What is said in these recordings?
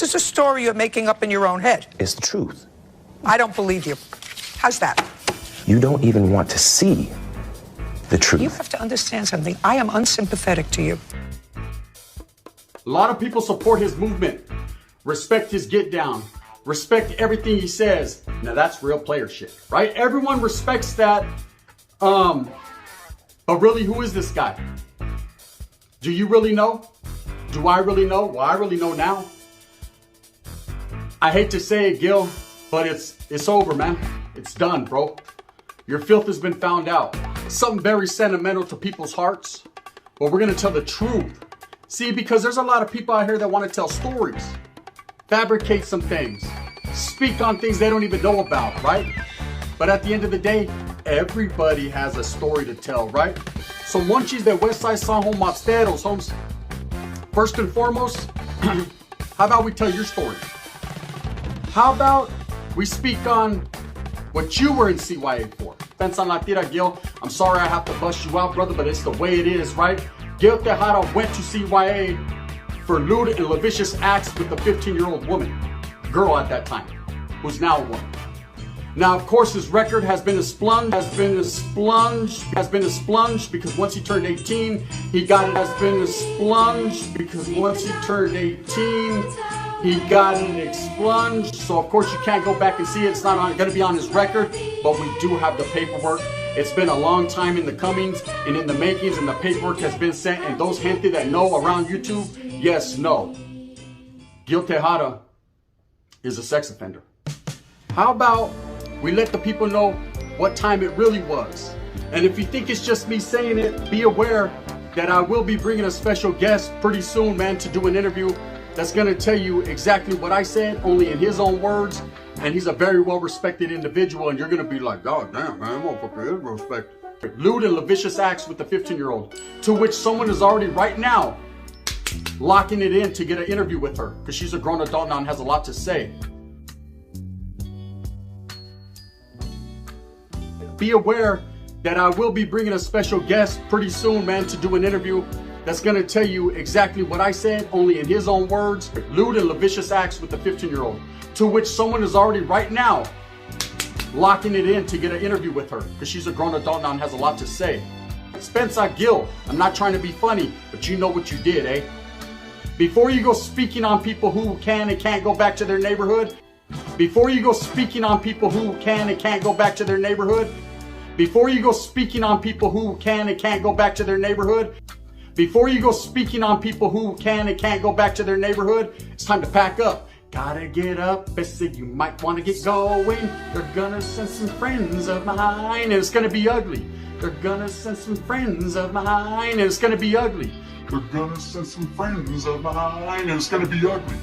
This is a story you're making up in your own head. It's the truth. I don't believe you. How's that? You don't even want to see the truth. You have to understand something. I am unsympathetic to you. A lot of people support his movement, respect his get down, respect everything he says. Now that's real player shit, right? Everyone respects that. But really, who is this guy? Do you really know? Do I really know? Well, I really know now. I hate to say it, Gil, but it's over, man. It's done, bro. Your filth has been found out. Something very sentimental to people's hearts. But we're going to tell the truth. See, because there's a lot of people out here that want to tell stories. Fabricate some things. Speak on things they don't even know about, right? But at the end of the day, everybody has a story to tell, right? So monchis de West Side son homopsteros, homes. First and foremost, how about we tell your story? How about we speak on what you were in CYA for? Pensa la tira, Gil. I'm sorry I have to bust you out, brother, but it's the way it is, right? Gil Tejada went to CYA for lewd and lascivious acts with a 15-year-old woman, girl at that time, who's now a woman. Now, of course, his record has been expunged because once he turned 18, he got it expunged. So, of course, you can't go back and see it. It's not going to be on his record, but we do have the paperwork. It's been a long time in the comings and in the makings, and the paperwork has been sent. And those gente that know around YouTube, yes, no. Gil Tejada is a sex offender. How about we let the people know what time it really was? And if you think it's just me saying it, be aware that I will be bringing a special guest pretty soon, man, to do an interview that's going to tell you exactly what I said, only in his own words. And he's a very well-respected individual, and you're going to be like, God damn, man, motherfucker is respected. Lewd and lascivious acts with the 15-year-old, to which someone is already right now locking it in to get an interview with her, because she's a grown adult now and has a lot to say. Be aware that I will be bringing a special guest pretty soon, man, to do an interview that's going to tell you exactly what I said, only in his own words. Lewd and lascivious acts with the 15-year-old, to which someone is already right now locking it in to get an interview with her, because she's a grown adult now and has a lot to say. Spencer Gill, I'm not trying to be funny, but you know what you did, eh? Before you go speaking on people who can and can't go back to their neighborhood, before you go speaking on people who can and can't go back to their neighborhood, before you go speaking on people who can and can't go back to their neighborhood, before you go speaking on people who can and can't go back to their neighborhood, it's time to pack up. Gotta get up, Bessie, you might want to get going. They're gonna send some friends of mine, and it's gonna be ugly. They're gonna send some friends of mine, and it's gonna be ugly. They're gonna send some friends of mine, and it's gonna be ugly.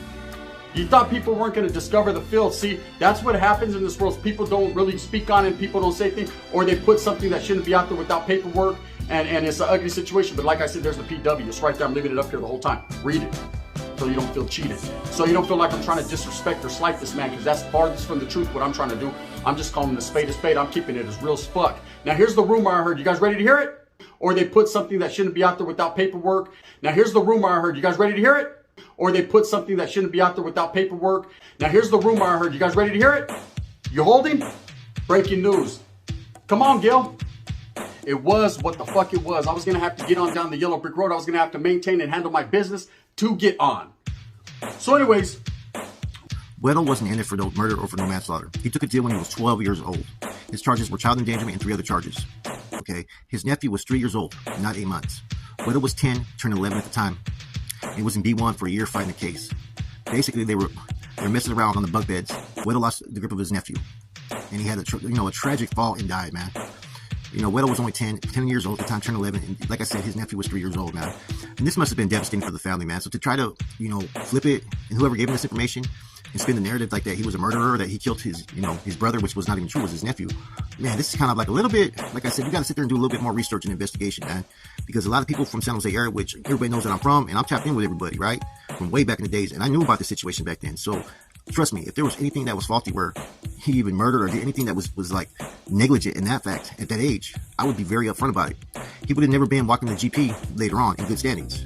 You thought people weren't going to discover the filth. See, that's what happens in this world. People don't really speak on it. People don't say things, or they put something that shouldn't be out there without paperwork, and it's an ugly situation. But like I said, there's the PW. It's right there. I'm leaving it up here the whole time. Read it so you don't feel cheated. So you don't feel like I'm trying to disrespect or slight this man, because that's farthest from the truth what I'm trying to do. I'm just calling the spade a spade. I'm keeping it as real as fuck. Now, here's the rumor I heard. You guys ready to hear it? Or they put something that shouldn't be out there without paperwork. Now, here's the rumor I heard. You guys ready to hear it? Or they put something that shouldn't be out there without paperwork. Now, here's the rumor I heard. You guys ready to hear it? You holding? Breaking news. Come on, Gil. It was what the fuck it was. I was going to have to get on down the yellow brick road. I was going to have to maintain and handle my business to get on. So anyways. Weddle wasn't in it for no murder or for no manslaughter. He took a deal when he was 12 years old. His charges were child endangerment and 3 other charges. Okay. His nephew was 3 years old, not 8 months. Weddle was 10, turned 11 at the time. He was in B1 for a year fighting the case. Basically, they were messing around on the bunk beds. Weddle lost the grip of his nephew, and he had a tragic fall and died, man. Weddle was only 10 years old at the time, turned 11, and like I said, his nephew was 3 years old, man. And this must have been devastating for the family, man. So to try to, flip it, and whoever gave him this information, and spin the narrative like that he was a murderer, that he killed his brother, which was not even true, was his nephew. Man, this is kind of like a little bit, like I said, you got to sit there and do a little bit more research and investigation, man. Because a lot of people from San Jose area, which everybody knows that I'm from, and I'm tapped in with everybody, right? From way back in the days, and I knew about the situation back then. So trust me, if there was anything that was faulty where he even murdered or did anything that was like negligent in that fact at that age, I would be very upfront about it. He would have never been walking the GP later on in good standings.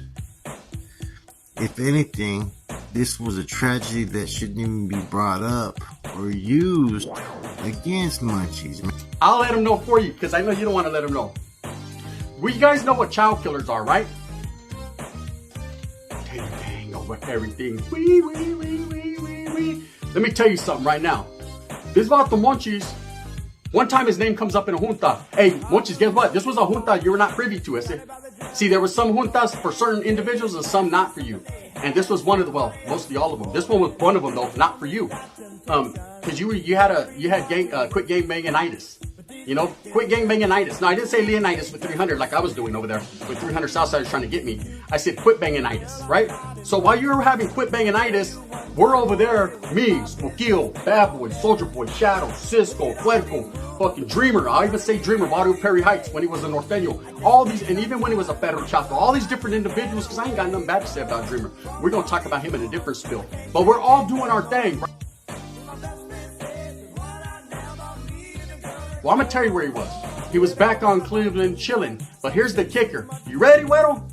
If anything, This was a tragedy that shouldn't even be brought up or used against Munchies, man. I'll let him know for you, because I know you don't want to let him know. Well, you guys know what child killers are, right? Dang over everything. Wee. Let me tell you something right now. This about the Munchies. One time his name comes up in a junta. Hey, Munchies, guess what? This was a junta you were not privy to, ese. See, there were some juntas for certain individuals and some not for you. And this was one of the, well, mostly all of them. This one was one of them, though, not for you. Because you had quit gangbanging-itis. You know, quit gangbanging-itis. No, I didn't say Leonidas with 300 like I was doing over there with 300 Southsiders trying to get me. I said quit banging-itis, right? So while you were having quit banging-itis, we're over there, me, Smokil, Bad Boy, Soldier Boy, Shadow, Cisco, Puerco, fucking Dreamer. I'll even say Dreamer, Mario Perry Heights when he was a Norteño. All these, and even when he was a Pedro Chapo, all these different individuals, because I ain't got nothing bad to say about Dreamer. We're going to talk about him in a different spill. But we're all doing our thing, right? Well, I'm going to tell you where he was. He was back on Cleveland chilling. But here's the kicker. You ready, Weddle?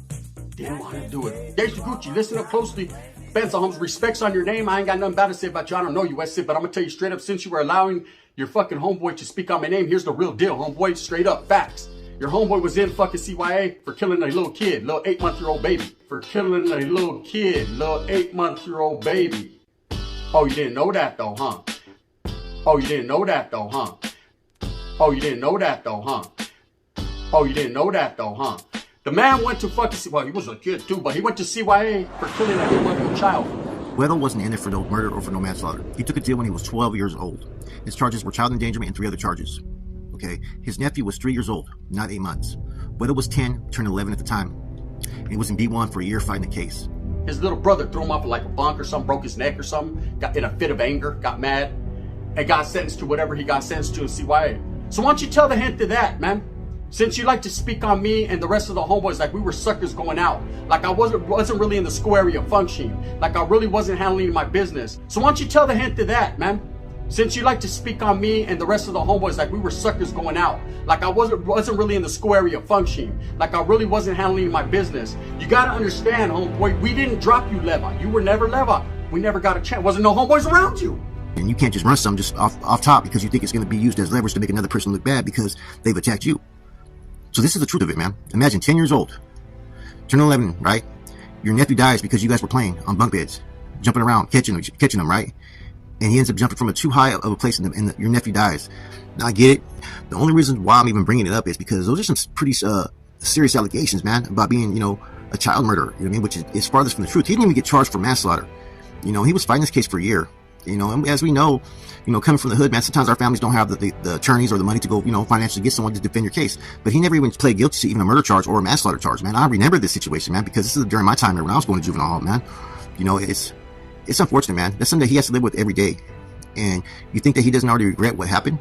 Didn't want to do it. There's the Gucci. Listen up closely. Benz, respects on your name. I ain't got nothing bad to say about you. I don't know you, West, but I'm going to tell you straight up, since you were allowing your fucking homeboy to speak on my name, here's the real deal, homeboy. Straight up, facts. Your homeboy was in fucking CYA for killing a little kid, little 8-month-old baby. For killing a little kid, little 8-month-old baby. Oh, you didn't know that though, huh? Oh, you didn't know that though, huh? Oh, you didn't know that though, huh? Oh, you didn't know that though, huh? The man went to fucking, well, he was a kid too, but he went to CYA for killing a 8-month-old child. Weddle wasn't in it for no murder or for no manslaughter. He took a deal when he was 12 years old. His charges were child endangerment and 3 other charges. Okay, his nephew was 3 years old, not 8 months. Weddle was 10, turned 11 at the time. And he was in B1 for a year fighting the case. His little brother threw him off like a bunk or something, broke his neck or something, got in a fit of anger, got mad, and got sentenced to whatever he got sentenced to in CYA. So why don't you tell the hint to that, man? Since you like to speak on me and the rest of the homeboys like we were suckers going out, like I wasn't really in the school area functioning, like I really wasn't handling my business. So why don't you tell the hint to that, man? Since you like to speak on me and the rest of the homeboys like we were suckers going out, like I wasn't really in the school area functioning, like I really wasn't handling my business. You gotta understand, homeboy, we didn't drop you leva. You were never leva. We never got a chance. Wasn't no homeboys around you. And you can't just run something just off top because you think it's going to be used as leverage to make another person look bad because they've attacked you. So this is the truth of it, man. Imagine 10 years old, turn 11, right? Your nephew dies because you guys were playing on bunk beds, jumping around, catching him, right? And he ends up jumping from a too high of a place and your nephew dies. Now I get it. The only reason why I'm even bringing it up is because those are some pretty serious allegations, man, about being, you know, a child murderer, you know what I mean? Which is farthest from the truth. He didn't even get charged for manslaughter. You know, he was fighting this case for a year. You know, and as we know, you know, coming from the hood, man, sometimes our families don't have the attorneys or the money to go, you know, financially get someone to defend your case. But he never even pled guilty to even a murder charge or a manslaughter charge, man. I remember this situation, man, because this is during my time when I was going to juvenile hall, man. You know, it's unfortunate, man. That's something that he has to live with every day. And you think that he doesn't already regret what happened?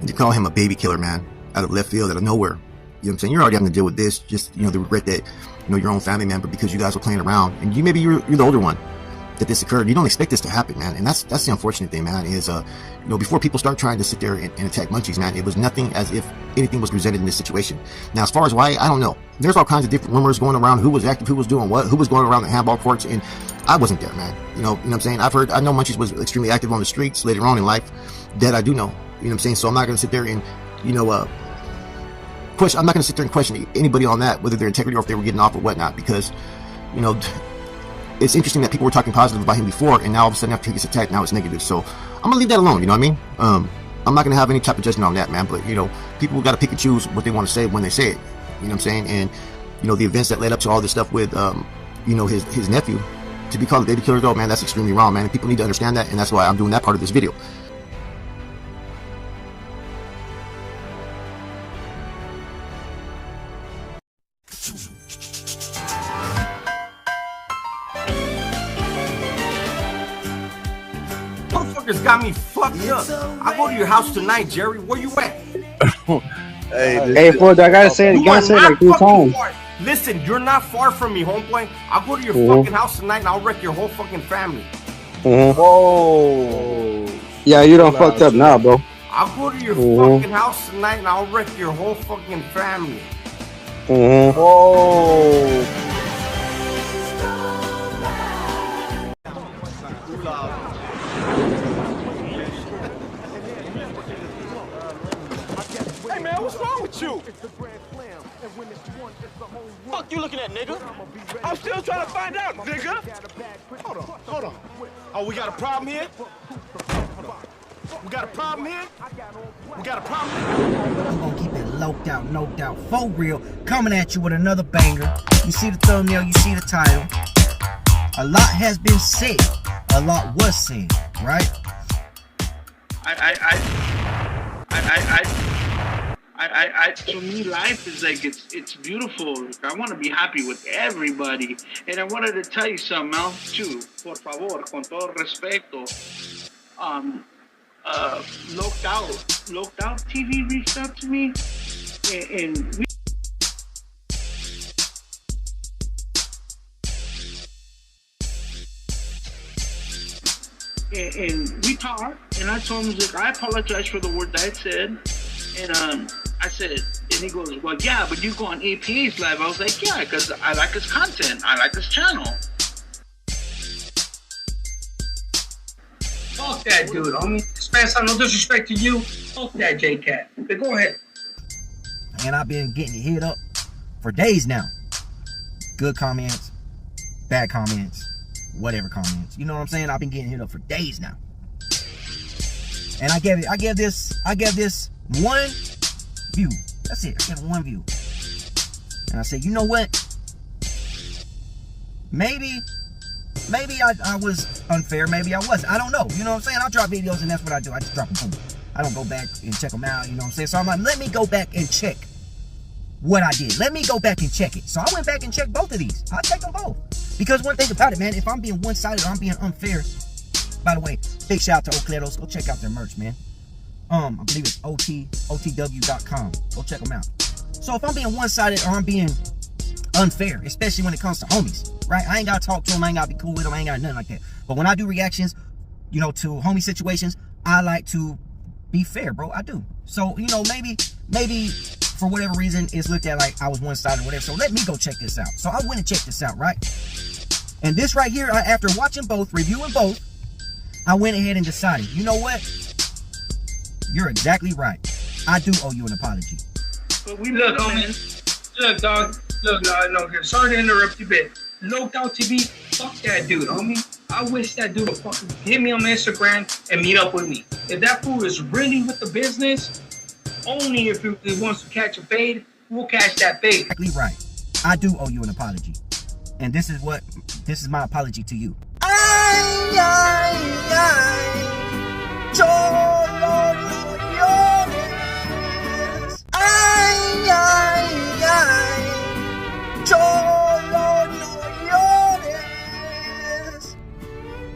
And to call him a baby killer, man, out of left field, out of nowhere. You know what I'm saying? You're already having to deal with this, just, you know, the regret that, you know, your own family member, because you guys were playing around, and maybe you're the older one, that this occurred. You don't expect this to happen, man. And that's the unfortunate thing, man, is, you know, before people start trying to sit there and attack Munchies, man, it was nothing as if anything was presented in this situation. Now, as far as why, I don't know. There's all kinds of different rumors going around, who was active, who was doing what, who was going around the handball courts, and I wasn't there, man. You know what I'm saying? I know Munchies was extremely active on the streets later on in life. That I do know. You know what I'm saying? So I'm not going to sit there and, you know, I'm not going to sit there and question anybody on that, whether their integrity or if they were getting off or whatnot, because, you know, it's interesting that people were talking positive about him before, and now all of a sudden after he gets attacked, now it's negative. So I'm gonna leave that alone. You know what I mean? I'm not gonna have any type of judgment on that, man. But you know, people got to pick and choose what they want to say when they say it. You know what I'm saying? And you know, the events that led up to all this stuff with, you know, his nephew, to be called a baby killer, though, man, that's extremely wrong, man. And people need to understand that, and that's why I'm doing that part of this video. Motherfuckers got me fucked up. I go to your house tonight, Jerry. Where you at? Hey, Ford, I gotta say it again, say it like 3 times. Listen, you're not far from me, homeboy. I'll go to your fucking house tonight and I'll wreck your whole fucking family. Whoa. Yeah, you done fucked up now, bro. I'll go to your fucking house tonight and I'll wreck your whole fucking family. Whoa. man? What's wrong with you? Fuck you looking at, nigga? I'm still trying to find out, nigga. Hold on. Oh, we got a problem here? Hold on. We got a problem here? We got a problem here? I'm gonna keep it loped out, no doubt, for real. Coming at you with another banger. You see the thumbnail, you see the title. A lot has been said. A lot was said, right? To me, life is like it's beautiful. I want to be happy with everybody, and I wanted to tell you something else too. Por favor, con todo respeto. Locked Out TV reached out to me, and we talked, and I told him, like, I apologize for the words I said, and I said, and he goes, well, yeah, but you go on APA's live. I was like, yeah, because I like his content, I like his channel. Fuck that dude, homie. Spence, no disrespect to you. Fuck that J-Cat. But go ahead. And I've been getting hit up for days now. Good comments, bad comments, whatever comments. You know what I'm saying? I've been getting hit up for days now. And I gave this one view. That's it. I gave it one view. And I said, you know what? Maybe I was unfair. Maybe I wasn't. I don't know. You know what I'm saying? I drop videos and that's what I do. I just drop them. Boom. I don't go back and check them out. You know what I'm saying? So I'm like, let me go back and check what I did. Let me go back and check it. So I went back and checked both of these. I checked them both. Because one thing about it, man, if I'm being one-sided or I'm being unfair, by the way, big shout out to Clavos. Go check out their merch, man. I believe it's otw.com. Go check them out. So if I'm being one-sided or I'm being unfair, especially when it comes to homies, right? I ain't gotta talk to them, I ain't gotta be cool with them, I ain't got nothing like that. But when I do reactions, you know, to homie situations, I like to be fair, bro. I do. So, you know, maybe for whatever reason it's looked at like I was one-sided or whatever. So let me go check this out. So I went and checked this out, right? And this right here, after watching both, reviewing both, I went ahead and decided, you know what? You're exactly right. I do owe you an apology. But we look, homie. Look, dog. Look, no, sorry to interrupt you, but Locked Out TV, fuck that dude, homie. I wish that dude would fucking hit me on my Instagram and meet up with me. If that fool is really with the business, only if he wants to catch a fade, we'll catch that fade. Exactly right. I do owe you an apology. And this is my apology to you.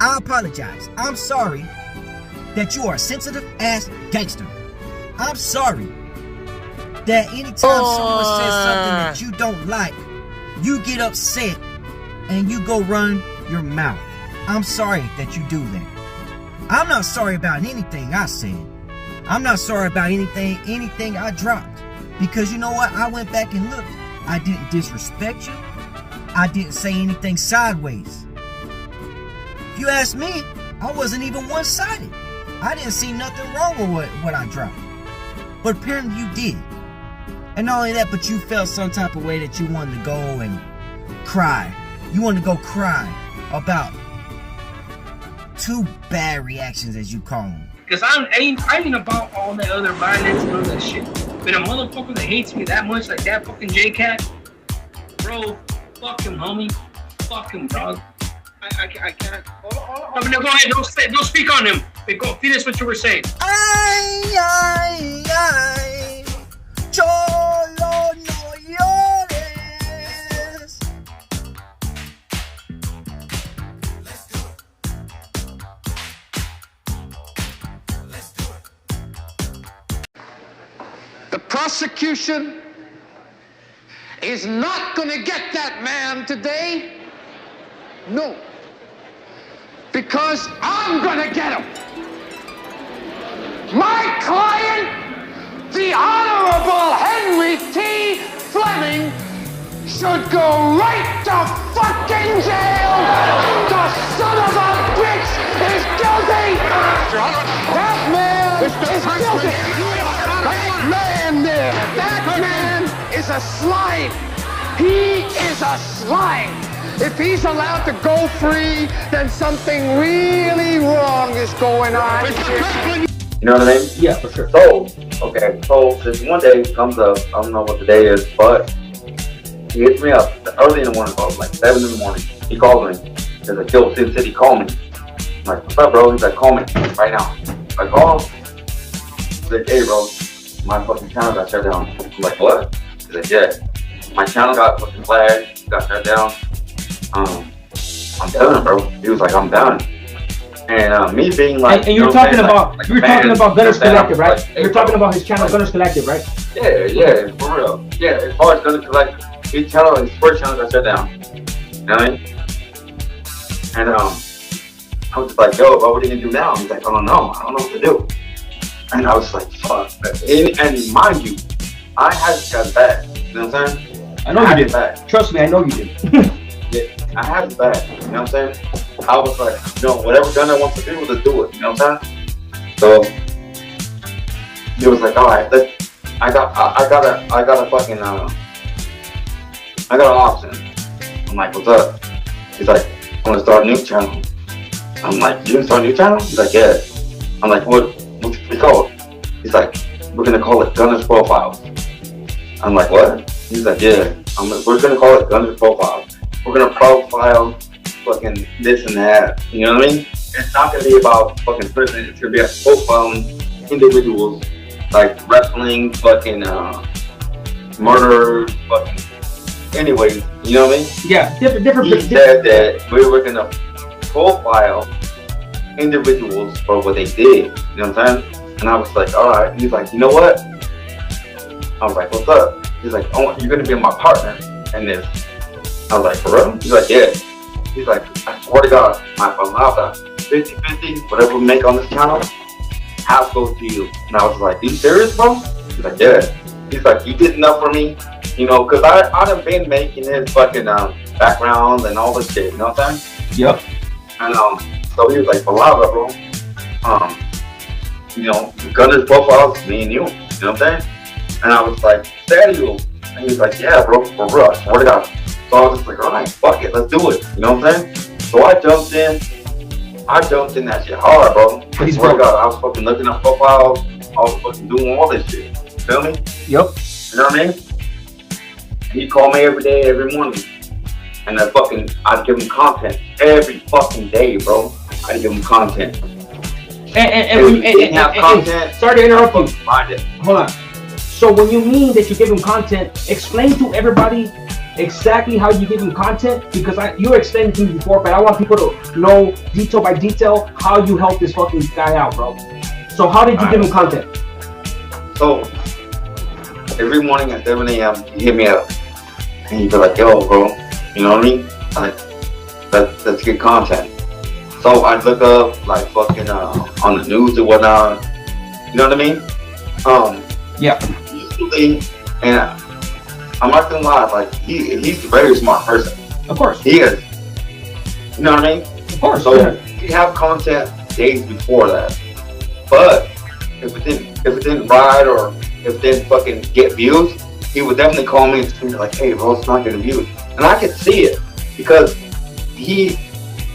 I apologize. I'm sorry that you are a sensitive ass gangster. I'm sorry that anytime someone says something that you don't like, you get upset and you go run your mouth. I'm sorry that you do that. I'm not sorry about anything I said. I'm not sorry about anything I dropped. Because you know what? I went back and looked. I didn't disrespect you. I didn't say anything sideways. If you ask me, I wasn't even one-sided. I didn't see nothing wrong with what I dropped. But apparently you did. And not only that, but you felt some type of way that you wanted to go and cry. You wanted to go cry about 2 bad reactions, as you call them. Because I ain't about all that other violence and all that shit. But a motherfucker that hates me that much, like that fucking J-Cat, bro, fuck him, homie. Fuck him, dog. I can't. No, go ahead. Don't speak on him. Wait, go finish what you were saying. Cholo no llores. The prosecution is not going to get that man today. No. Because I'm going to get him. My client, the Honorable Henry T. Fleming, should go right to fucking jail. The son of a bitch is guilty. That man is guilty. That man man there. That man is a slime. He is a slime. If he's allowed to go free, then something really wrong is going on. You know what I mean? Yeah, for sure. So, okay, so this one day comes up, I don't know what the day is, but he hits me up early in the morning, bro, like 7 in the morning. He calls me. He's like, yo, Sin City, call me. I'm like, what's up, bro? He's like, call me right now. I call him. He's like, hey, bro, my fucking channel got shut down. I'm like, what? He's like, yeah, my channel got fucking flagged, got shut down. I'm done, bro. He was like, I'm done. And me being like, and you're talking about like you're talking about Gunners Collective, right? Like, hey, you're talking about his channel, Gunners Collective, right? Yeah, for real. Yeah, as far as Gunners Collective, his first channel got shut down. You know what I mean? And I was just like, yo, bro, what are you gonna do now? He's like, I don't know what to do. And I was like, fuck. And mind you, I had this guy bad. You know what I'm saying? I know you did. Trust me, I know you did. Yeah, I had it bad. You know what I'm saying? I was like, whatever Gunner wants to do, let's do it. You know what I'm saying? So he was like, all right, I got an option. I'm like, what's up? He's like, I'm gonna start a new channel. I'm like, you gonna start a new channel? He's like, yeah. I'm like, what's it called? He's like, we're gonna call it Gunners Profiles. I'm like, what? He's like, yeah. We're gonna call it Gunners Profiles. We're gonna profile fucking this and that. You know what I mean? It's not gonna be about fucking prison. It's gonna be about profiling individuals like wrestling, fucking murder, fucking. Anyways, you know what I mean? Yeah, different. He said that we were gonna profile individuals for what they did. You know what I'm saying? And I was like, all right. He's like, you know what? I was like, what's up? He's like, oh, you're gonna be my partner in this. I was like, for real? He's like, yeah. He's like, I swear to God, my allowed 50-50, whatever we make on this channel, half goes to you. And I was like, are you serious, bro? He's like, yeah. He's like, you did enough for me, you know, because I done been making his fucking backgrounds and all this shit, you know what I'm saying? Yep. And so he was like, Palabra, bro. You know, Gunners Profiles, me and you know what I'm saying? And I was like, serio? And he was like, yeah, bro, for real, I swear to God. So I was just like, all right, fuck it, let's do it. You know what I'm saying? So I jumped in that shit hard, bro. I swear to God, I was fucking looking up profiles. I was fucking doing all this shit. Feel me? Yep. You know what I mean? And he called me every day, every morning. And I'd give him content every fucking day, bro. I'd give him content. And sorry to interrupt you. Find it. Hold on. So when you mean that you give him content, explain to everybody exactly how you give him content, because you explained it to me before, but I want people to know detail by detail how you help this fucking guy out, bro. So how did you give him content? So every morning at 7 a.m. he hit me up and he'd be like, yo, bro, you know what I mean? Like, let's get content. So I'd look up like fucking on the news or whatnot. You know what I mean? Yeah. Usually, and I'm not gonna lie, like he's a very smart person. Of course. He is. You know what I mean? Of course. So he'd have content days before that. But if it didn't ride or if it didn't fucking get views, he would definitely call me and be like, hey bro, it's not getting views. And I could see it because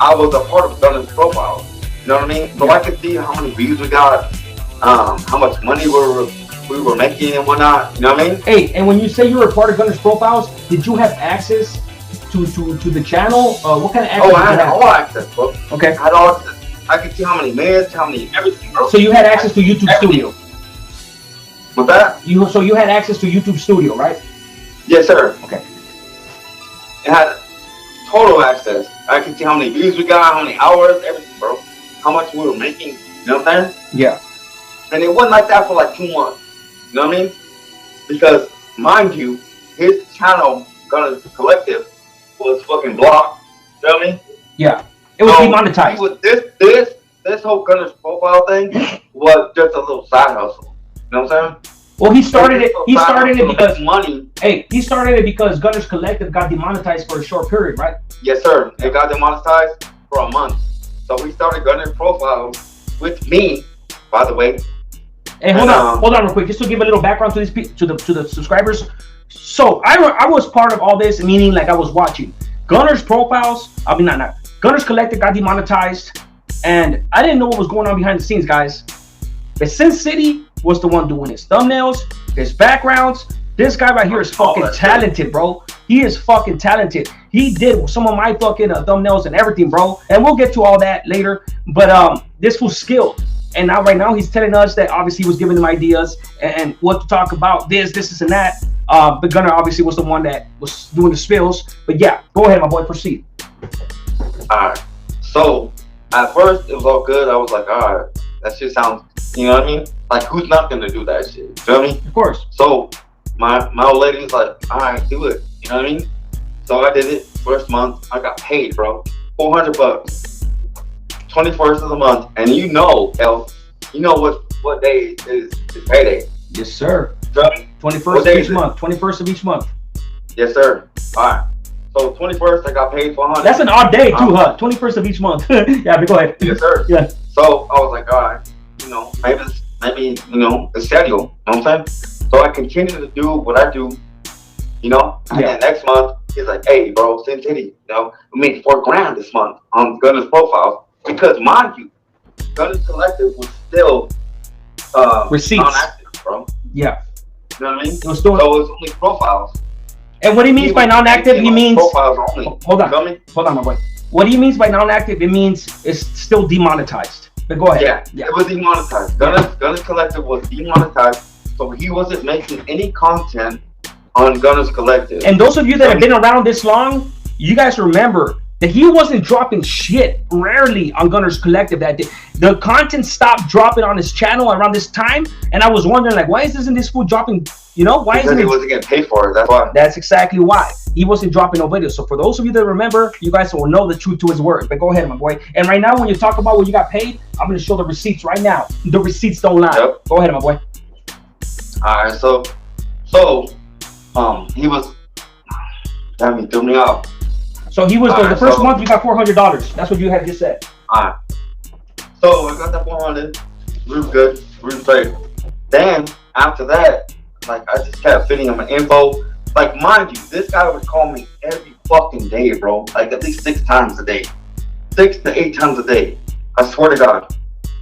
I was a part of Gunners Profile. You know what I mean? So I could see how many views we got, how much money we were making and whatnot. You know what I mean? Hey, and when you say you were a part of Gunners Profiles, did you have access to the channel? What kind of access? Oh, I had all access, bro. Okay. I had all access. I could see how many minutes, how many everything, bro. So you had access to YouTube Studio. What's that? So you had access to YouTube Studio, right? Yes, sir. Okay. It had total access. I could see how many views we got, how many hours, everything, bro. How much we were making. You know what I'm saying? Yeah. And it wasn't like that for like 2 months. You know what I mean? Because, mind you, his channel, Gunners Collective, was fucking blocked. You know what I mean? Yeah. It was demonetized. This whole Gunners Profile thing was just a little side hustle. You know what I'm saying? Well, he started it because money. Hey, he started it because Gunners Collective got demonetized for a short period, right? Yes, sir. It got demonetized for a month. So we started Gunners Profiles with me, by the way. Hey, hold on real quick, just to give a little background to these to the subscribers. So I was part of all this, meaning like I was watching Gunner's profiles. I mean, not Gunner's Collective got demonetized, and I didn't know what was going on behind the scenes, guys. But Sin City was the one doing his thumbnails, his backgrounds. This guy right here is fucking talented, bro. He is fucking talented. He did some of my fucking thumbnails and everything, bro. And we'll get to all that later. But this was skilled. And now, right now, he's telling us that obviously he was giving them ideas and what to talk about, this, and that. But Gunner obviously was the one that was doing the spills. But yeah, go ahead, my boy, proceed. All right. So at first it was all good. I was like, all right, that shit sounds, you know what I mean? Like, who's not gonna do that shit? You feel me? Of course. So my old lady was like, all right, do it. You know what I mean? So I did it. First month, I got paid, bro. $400. 21st of the month, and you know what day is payday. Yes, sir. 21st of each month. 21st of each month. Yes, sir. All right. So 21st, I got paid $400. That's an odd day too, huh? 21st of each month. Yeah, but go ahead. Yes, sir. Yeah. So I was like, all right, you know, maybe the schedule. You know what I'm saying? So I continued to do what I do, you know. And then next month, he's like, hey, bro, Sin City, you know, we made $4,000 this month on Gunner's profile. Because, mind you, Gunner's Collective was still receipts, non-active, bro. Yeah. You know what I mean? It was still, so it was only profiles. And what he means by non-active, he means profiles only. Hold on, my boy. What he means by non-active, it means it's still demonetized. But go ahead. Yeah, it was demonetized. Gunner's Collective was demonetized, so he wasn't making any content on Gunner's Collective. And those of you that have been around this long, you guys remember that he wasn't dropping shit rarely on Gunner's Collective that day. The content stopped dropping on his channel around this time, and I was wondering, like, why isn't this fool dropping, you know? Why because isn't he wasn't getting paid for it, that's why. That's exactly why. He wasn't dropping no videos. So for those of you that remember, you guys will know the truth to his word. But go ahead, my boy. And right now, when you talk about what you got paid, I'm going to show the receipts right now. The receipts don't lie. Yep. Go ahead, my boy. All right, so he was, damn, he threw me off. So he was the first month you got $400. That's what you had just said. Alright. So I got that 400. We were good. We were straight. Then after that, like I just kept feeding him my info. Like, mind you, this guy would call me every fucking day, bro. Like at least 6 times a day. 6 to 8 times a day. I swear to God.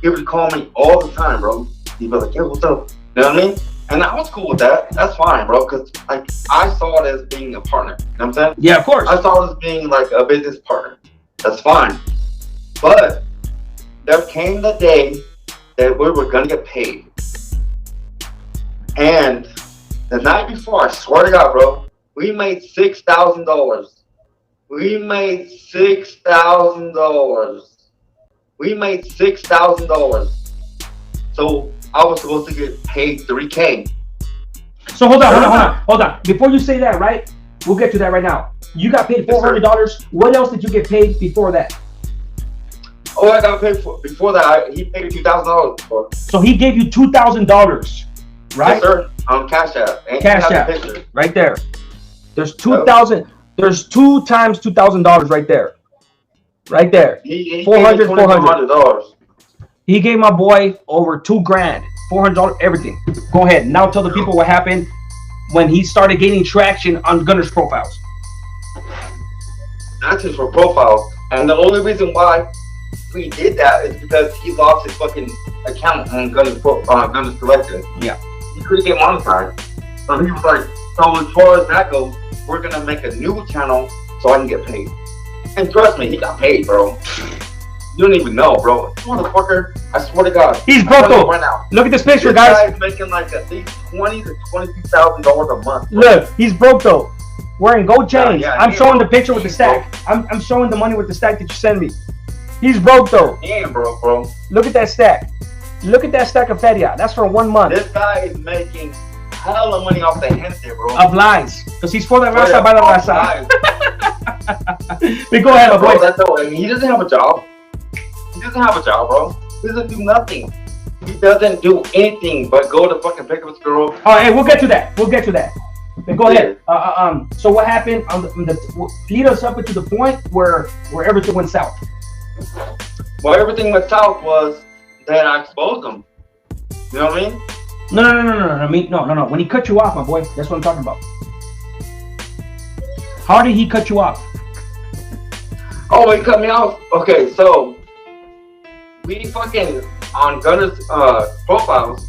He would call me all the time, bro. He'd be like, yo, what's up? You know what I mean? And I was cool with that. That's fine, bro. Because like I saw it as being a partner. You know what I'm saying? Yeah, of course. I saw it as being like a business partner. That's fine. But there came the day that we were gonna get paid. And the night before, I swear to God, bro, we made $6,000. We made $6,000. We made $6,000. So I was supposed to get paid $3K. So hold on. Before you say that, right? We'll get to that right now. You got paid $400. What else did you get paid before that? Oh, I got paid before that. He paid me $2,000 before. So he gave you $2,000, right? Yes, sir. On Cash App. Cash App. Right there. There's 2,000. There's 2 times $2,000 right there. Right there. He 400, $400. He gave my boy over $2,000, $400, everything. Go ahead. Now tell the people what happened when he started gaining traction on Gunner's profiles. Not just for profiles. And the only reason why we did that is because he lost his fucking account on Gunner's Collective. Yeah. He couldn't get monetized. So he was like, so as far as that goes, we're gonna make a new channel so I can get paid. And trust me, he got paid, bro. You don't even know, bro. Motherfucker, I swear to God. He's broke though. Right now. Look at this picture, This guys. guy's making like at least $20,000 to $22,000 a month. Bro. Look, he's broke though. Wearing gold chains. Yeah, I'm showing the picture with the stack. I'm showing the money with the stack that you send me. He's broke though. Damn, bro. Look at that stack. Look at that stack of feria. That's for 1 month. This guy is making hella money off the gente, bro. Of lies. Because he's for the raza by the raza. But go ahead, my boy. That's all. I mean, he doesn't have a job. He doesn't have a job, bro. He doesn't do nothing. He doesn't do anything but go to fucking pick up his girl. Oh, hey, we'll get to that. We'll get to that. But go ahead. So what happened on lead us up to the point where everything went south? Well, everything went south was that I exposed him. You know You know what I mean? No. I mean, no. When he cut you off, my boy, that's what I'm talking about. How did he cut you off? Oh, he cut me off? Okay, so we fucking, on Gunner's profiles,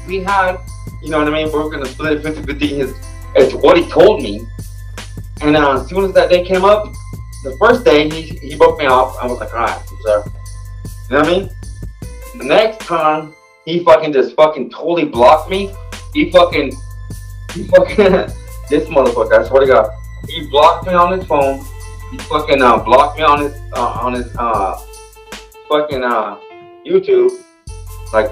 we had, you know what I mean, we're gonna split it 50-50. It's what he told me. And as soon as that day came up, the first day he broke me off. I was like, alright, sir. You know what I mean? The next time he fucking just fucking totally blocked me. He fucking this motherfucker, I swear to God. He blocked me on his phone. He fucking blocked me on his fucking YouTube. Like,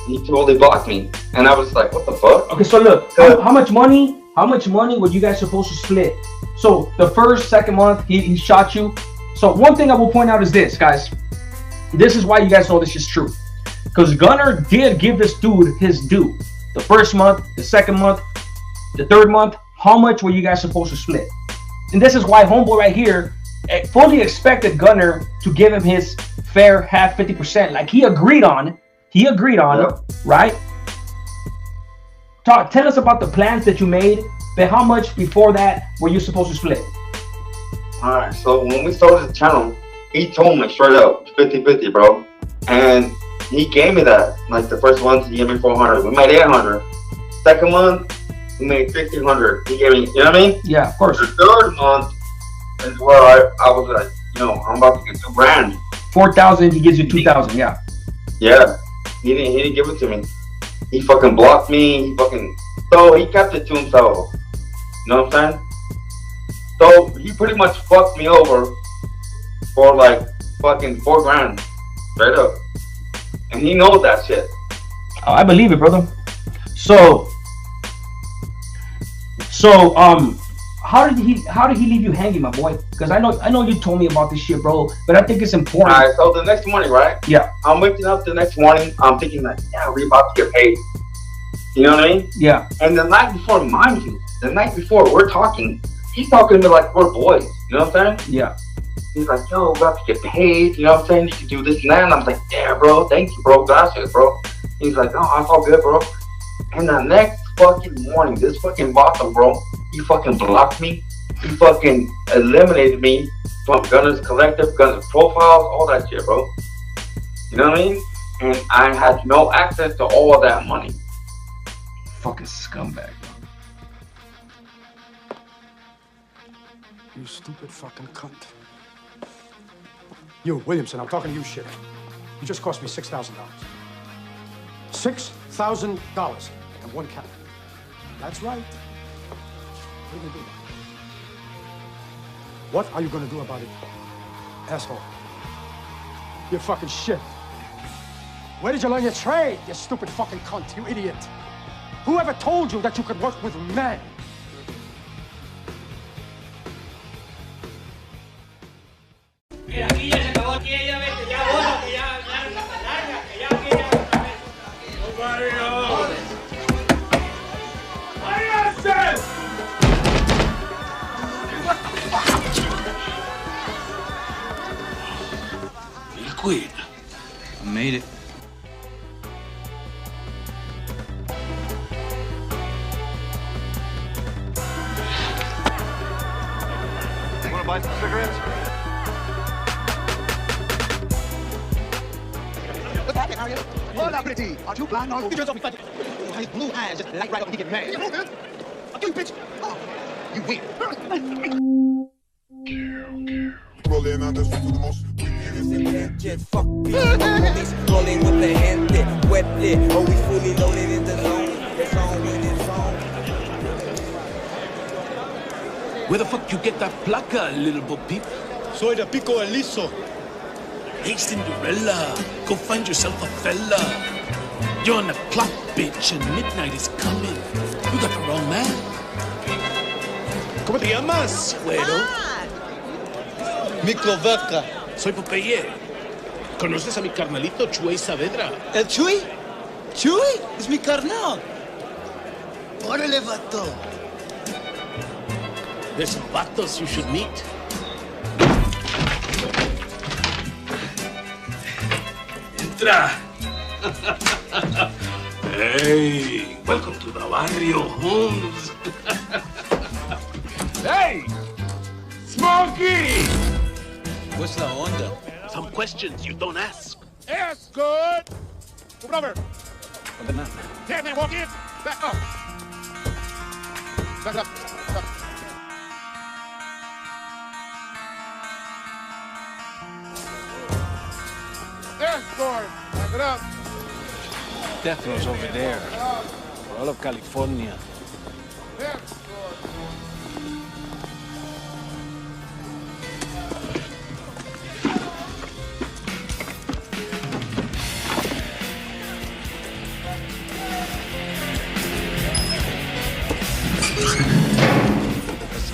he totally blocked me. And I was like, what the fuck? Okay, so look, how much money were you guys supposed to split? So the first, second month, he shot you. So one thing I will point out is this, guys. This is why you guys know this is true. Because Gunner did give this dude his due. The first month, the second month, the third month, how much were you guys supposed to split? And this is why Homeboy right here fully expected Gunner to give him his fair half 50%. Like he agreed on, right? Tell us about the plans that you made, but how much before that were you supposed to split? Alright, so when we started the channel, he told me straight up 50-50, bro. And he gave me that. Like the first month, he gave me 400. We made 800. Second month, we made 1,500. He gave me, you know what I mean? Yeah, of course. The third month is where I was like, you know, I'm about to get $2,000. 4,000, he gives you 2,000, yeah. Yeah, he didn't give it to me. He fucking blocked me. So he kept it to himself. You know what I'm saying? So he pretty much fucked me over for like fucking $4,000, straight up. And he knows that shit. Oh, I believe it, brother. So how did he leave you hanging, my boy? Because I know you told me about this shit, bro, but I think it's important. Alright, so the next morning, right? Yeah. I'm waking up the next morning, I'm thinking like, yeah, we're about to get paid. You know what I mean? Yeah. And the night before, mind you, we're talking, he's talking to me like we're boys. You know what I'm saying? Yeah. He's like, yo, we're about to get paid. You know what I'm saying? You can do this and that. And I'm like, yeah, bro, thank you, bro. Gracias, bro. He's like, oh, I all good, bro. And the next fucking morning, this fucking bottom, bro, he fucking blocked me. He fucking eliminated me from Gunner's Collective, Gunner's profiles, all that shit, bro. You know what I mean? And I had no access to all of that money. Fucking scumbag. You stupid fucking cunt. You, Williamson, I'm talking to you, shit. You just cost me $6,000. $6,000 and one cat. That's right. What are you gonna do? What are you gonna do about it, asshole? You fucking shit. Where did you learn your trade, you stupid fucking cunt, you idiot? Whoever told you that you could work with men? Liquid. I made it. Want to buy some cigarettes? What's happening, are you? Hola, pretty. Aren't you blind? No, you off his blue eyes just light right up and he get mad. I'll kill you, bitch. Oh, you win. Rolling on the streets with the most. Just fuck it. Rolling with the gente, wet it. Oh, we fully loaded in the zone. It's on when it's on. Where the fuck you get that placa, little bo peep? Soy de Pico el Liso. Hey, Cinderella, go find yourself a fella. You're on the clock, bitch, and midnight is coming. You got the wrong man. ¿Cómo te llamas? Güero. Miklo Vaca. Soy Popeyes. ¿Conoces a mi carnalito Chuy Saavedra? ¿El Chuy? ¿Chuy? Es mi carnal. Órale, vato. There's some vatos you should meet. Entra. Hey, welcome to the barrio, Holmes. Hey, Smokey! What's la onda? Some questions you don't ask. Ask good. Move over. Banana. Damn, man, walk in. Back up. Back up. Back up. Escort. Back it up. Death row's over there. For all of California.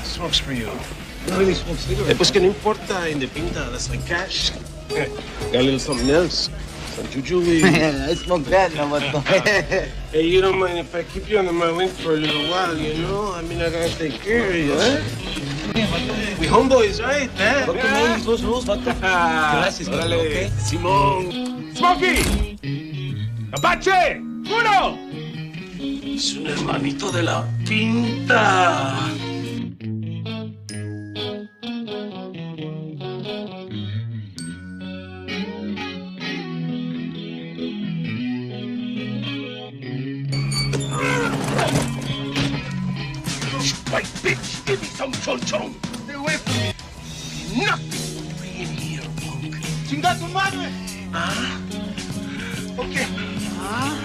Smokes for you. No really smoke cigarettes. Pues que no importa, in the pinta, that's like cash. Got a little something else. Some jujuy. I smoke that, no, but Hey, you don't mind if I keep you under my wing for a little while, you know? I mean, I gotta take care of you, huh? We homeboys, right? Look at me, those rules, but glasses, okay? Simón. Smokey! Apache! Uno! Es un hermanito de la pinta. White bitch, give me some chon-chon. Stay away from me. Nothing over in here, punk. Chinga tu madre. Ah? Okay. Ah?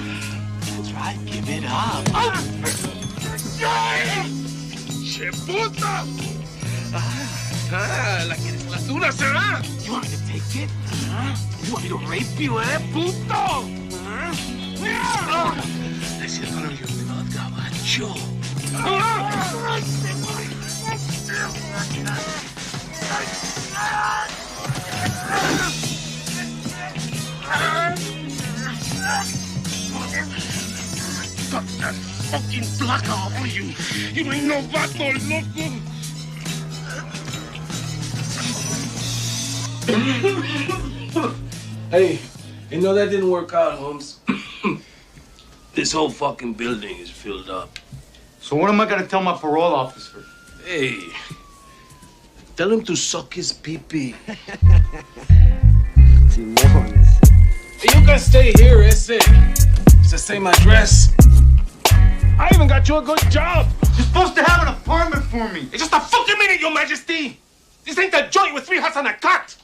That's right, give it up. Oh! ¡Che puta! La quieres las duras, ¿eh? You want me to take it? Huh? You want me to rape you, puto? Huh? I see the color of your blood, gabacho. Got that fucking block off of you. You ain't no vato, loco. Hey, you know that didn't work out, Holmes. This whole fucking building is filled up. So what am I gonna tell my parole officer? Hey, tell him to suck his pee-pee. You can stay here, ese. It's the same address. I even got you a good job. You're supposed to have an apartment for me. It's just a fucking minute, Your Majesty. This ain't the joint with 3 huts and a cot.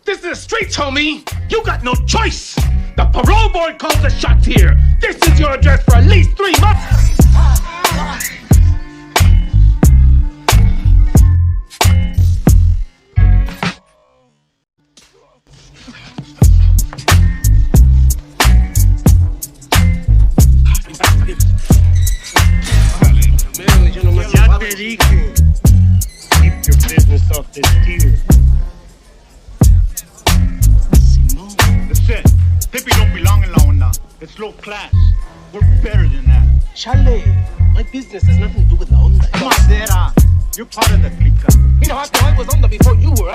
This is the streets, homie. You got no choice. The parole board calls the shots here. This is your address for at least 3 months. Ya te dije. Keep your business off this tier. Listen, hippie don't belong in La Onda. It's low class. We're better than that. Chale, my business has nothing to do with La Onda. Come on, Dera. You're part of the clica. You know how I was Onda before you were,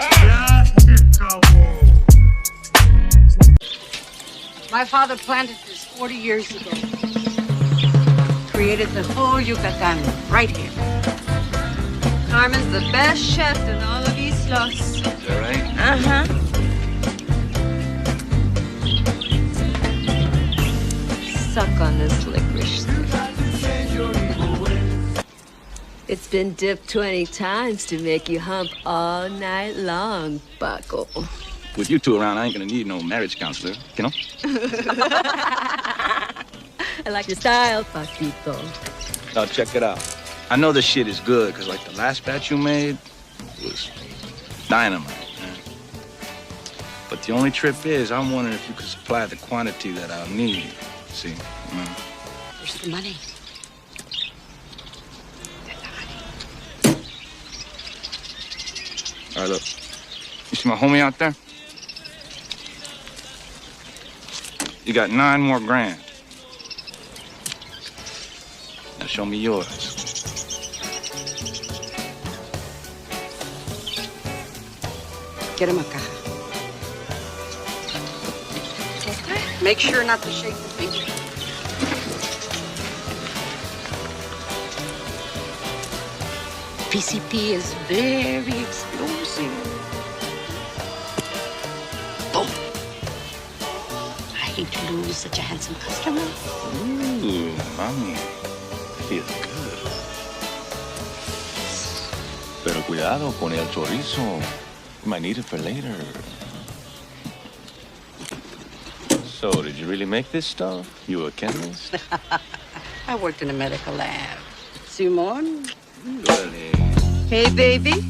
My father planted this 40 years ago. Created the whole Yucatan right here. Carmen's the best chef in all of Islos. Is that right? Uh-huh. Suck on this licorice stick. It's been dipped 20 times to make you hump all night long, bucko. With you two around, I ain't gonna need no marriage counselor, you know? I like your style, Paquito. Now, check it out. I know this shit is good, because, like, the last batch you made was dynamite, man. But the only trip is, I'm wondering if you could supply the quantity that I'll need, see? Where's the money? All right, look. You see my homie out there? You got 9 more grand. Now show me yours. Get him a caja. Okay. Make sure not to shake the finger. PCP is very explosive. Boom. I hate to lose such a handsome customer. Ooh, mommy. Feels good. Pero cuidado con el chorizo. You might need it for later. So, did you really make this stuff? You a chemist? I worked in a medical lab. Simone? Really? Hey, baby.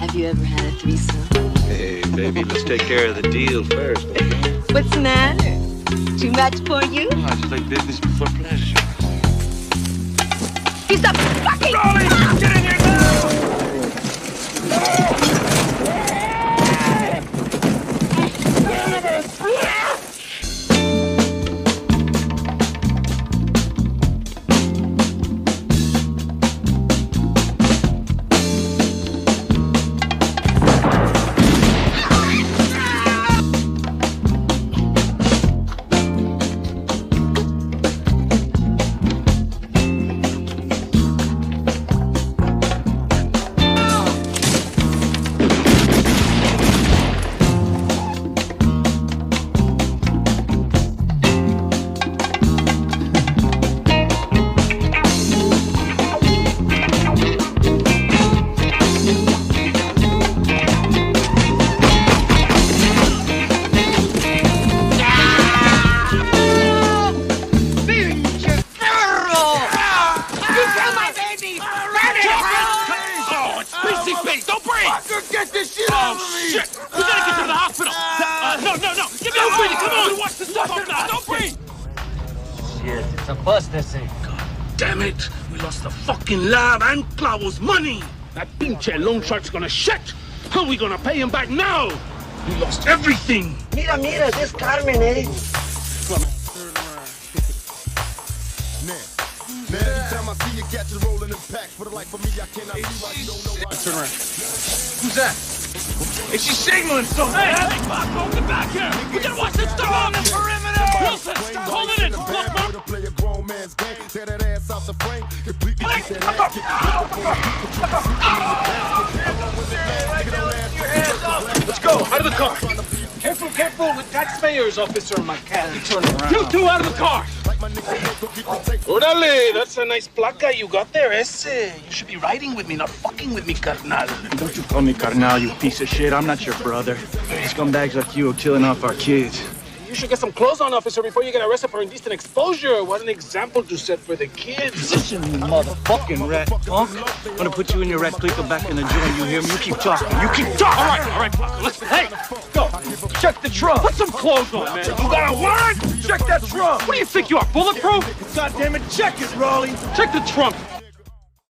Have you ever had a threesome? Hey, baby, let's take care of the deal first, okay? What's the matter? Too much for you? I just like business before pleasure. He's a fucking... Rolly, get in here now! Get this shit out of me! Shit! We gotta get to the hospital! No! Get me don't breathe! Come on! Watch this stuff up now! Don't breathe! Shit, it's a bust, this thing. God damn it! We lost the fucking lab and Clavos' money! That pinche loan shark's gonna shit! How are we gonna pay him back now? We lost everything! Mira, this Carmen, eh? Now, every time I see you catch it rolling in packs, for the life of me, I cannot see why you don't know why. Turn around. Who's that? Hey, she's signaling something. Hey, big fuck, go get back here! We gotta watch this stuff on the perimeter! Wilson, hold it in! Look, to play a grown man's game, tear that ass out the frame, completely beat that ass, Let's go, out of the car. Careful with taxpayers, officer McCann. Turn around. You two out of the car! Orale, that's a nice placa you got there, ese. You should be riding with me, not fucking with me, carnal. Don't you call me carnal, you piece of shit. I'm not your brother. Scumbags like you are killing off our kids. You should get some clothes on, officer, before you get arrested for indecent exposure. What an example to set for the kids. Listen, you motherfucking rat punk. I'm gonna put you in your rat clicker back in the joint. You hear me? You keep talking. You keep talking. All right, Paco, listen. Hey, go. Check the trunk. Put some clothes on, man. You got a warrant? Check that trunk. What do you think you are, bulletproof? God damn it, check it, Raleigh. Check the trunk.